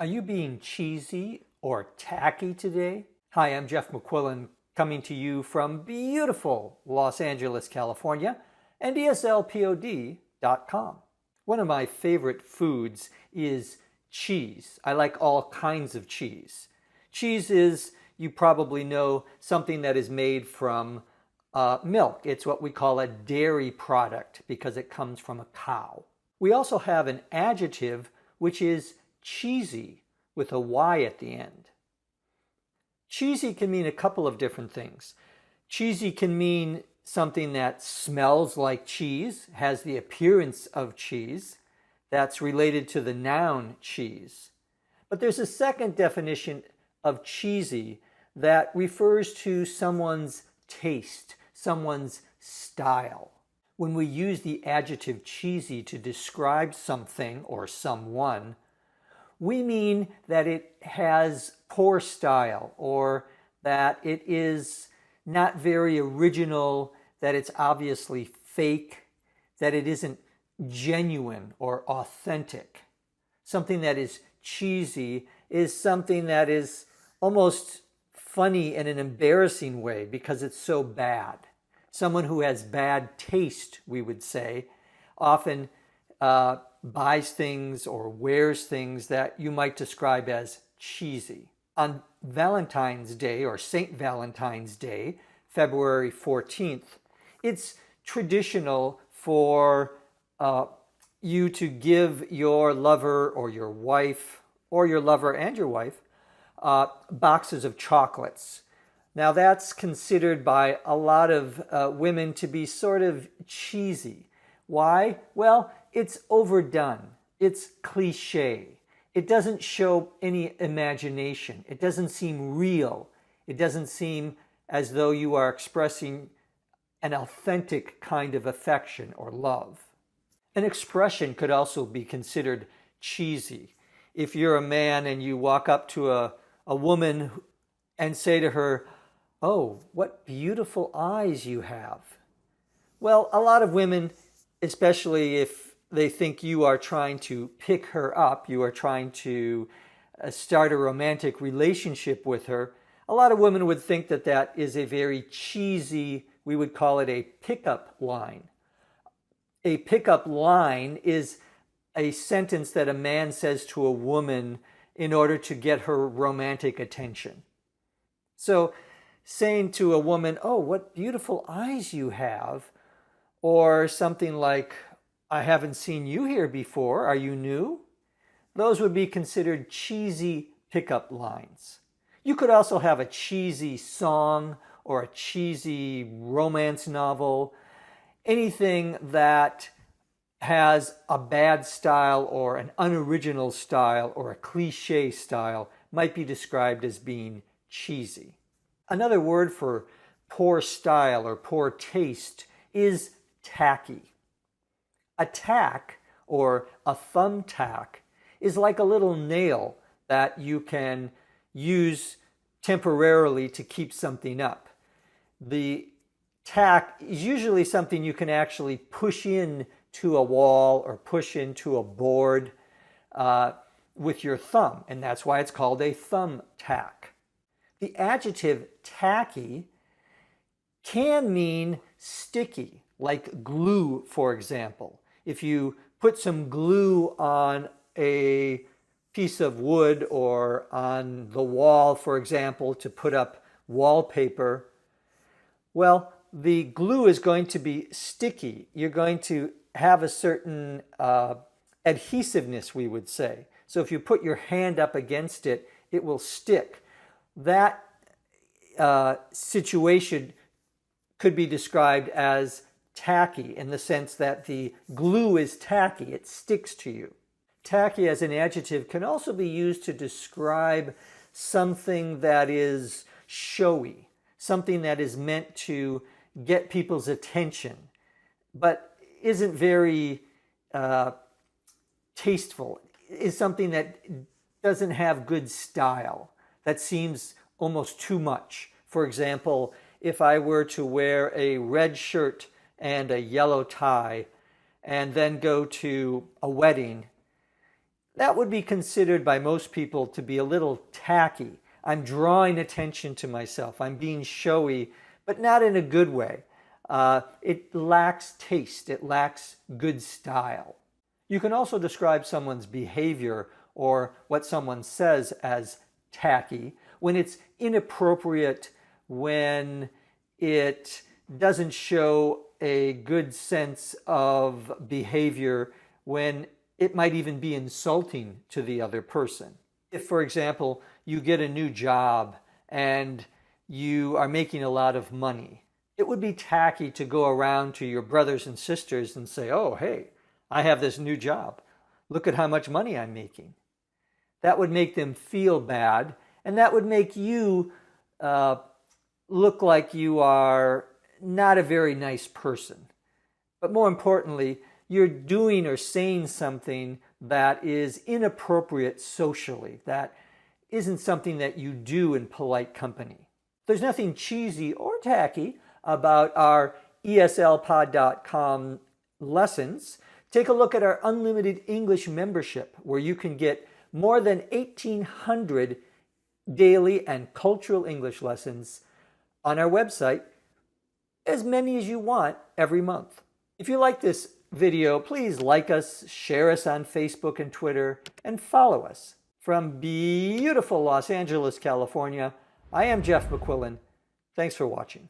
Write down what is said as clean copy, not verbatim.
Are you being cheesy or tacky today? Hi, I'm Jeff McQuillan coming to you from beautiful Los Angeles, California, and ESLPOD.com. One of my favorite foods is cheese. I like all kinds of cheese. Cheese is, you probably know, something that is made from milk. It's what we call a dairy product because it comes from a cow. We also have an adjective which is cheesy with a Y at the end. Cheesy can mean a couple of different things. Cheesy can mean something that smells like cheese, has the appearance of cheese. That's related to the noun cheese. But there's a second definition of cheesy that refers to someone's taste, someone's style. When we use the adjective cheesy to describe something or someone, we mean that it has poor style or that it is not very original, that it's obviously fake, that it isn't genuine or authentic. Something that is cheesy is something that is almost funny in an embarrassing way because it's so bad. Someone who has bad taste, we would say, often buys things or wears things that you might describe as cheesy. On Valentine's Day or St. Valentine's Day, February 14th, it's traditional for you to give your lover or your wife or your lover and your wife boxes of chocolates. Now that's considered by a lot of women to be sort of cheesy. Why? Well, it's overdone. It's cliche. It doesn't show any imagination. It doesn't seem real. It doesn't seem as though you are expressing an authentic kind of affection or love. An expression could also be considered cheesy. If you're a man and you walk up to a woman and say to her, "Oh, what beautiful eyes you have." Well, a lot of women, especially if they think you are trying to pick her up, you are trying to start a romantic relationship with her, a lot of women would think that that is a very cheesy, we would call it a pickup line. A pickup line is a sentence that a man says to a woman in order to get her romantic attention. So saying to a woman, "Oh, what beautiful eyes you have," or something like, "I haven't seen you here before, are you new?" Those would be considered cheesy pickup lines. You could also have a cheesy song or a cheesy romance novel. Anything that has a bad style or an unoriginal style or a cliche style might be described as being cheesy. Another word for poor style or poor taste is tacky. A tack or a thumbtack is like a little nail that you can use temporarily to keep something up. The tack is usually something you can actually push in to a wall or push into a board with your thumb, and that's why it's called a thumbtack. The adjective tacky can mean sticky, like glue, for example. If you put some glue on a piece of wood or on the wall, for example, to put up wallpaper, well, the glue is going to be sticky. You're going to have a certain adhesiveness, we would say. So if you put your hand up against it, it will stick. That situation could be described as tacky in the sense that the glue is tacky, it sticks to you. Tacky as an adjective can also be used to describe something that is showy, something that is meant to get people's attention, but isn't very tasteful, is something that doesn't have good style, that seems almost too much. For example, if I were to wear a red shirt and a yellow tie and then go to a wedding, that would be considered by most people to be a little tacky. I'm drawing attention to myself. I'm being showy, but not in a good way. It lacks taste. It lacks good style. You can also describe someone's behavior or what someone says as tacky when it's inappropriate, when it doesn't show a good sense of behavior, when it might even be insulting to the other person. If, for example, you get a new job and you are making a lot of money, it would be tacky to go around to your brothers and sisters and say, "Oh, hey, I have this new job. Look at how much money I'm making." That would make them feel bad, and that would make you look like you are not a very nice person. But more importantly, you're doing or saying something that is inappropriate socially, that isn't something that you do in polite company. There's nothing cheesy or tacky about our ESLpod.com lessons. Take a look at our unlimited English membership, where you can get more than 1,800 daily and cultural English lessons on our website, as many as you want every month. If you like this video, please like us, share us on Facebook and Twitter, and follow us. From beautiful Los Angeles, California, I am Jeff McQuillan. Thanks for watching.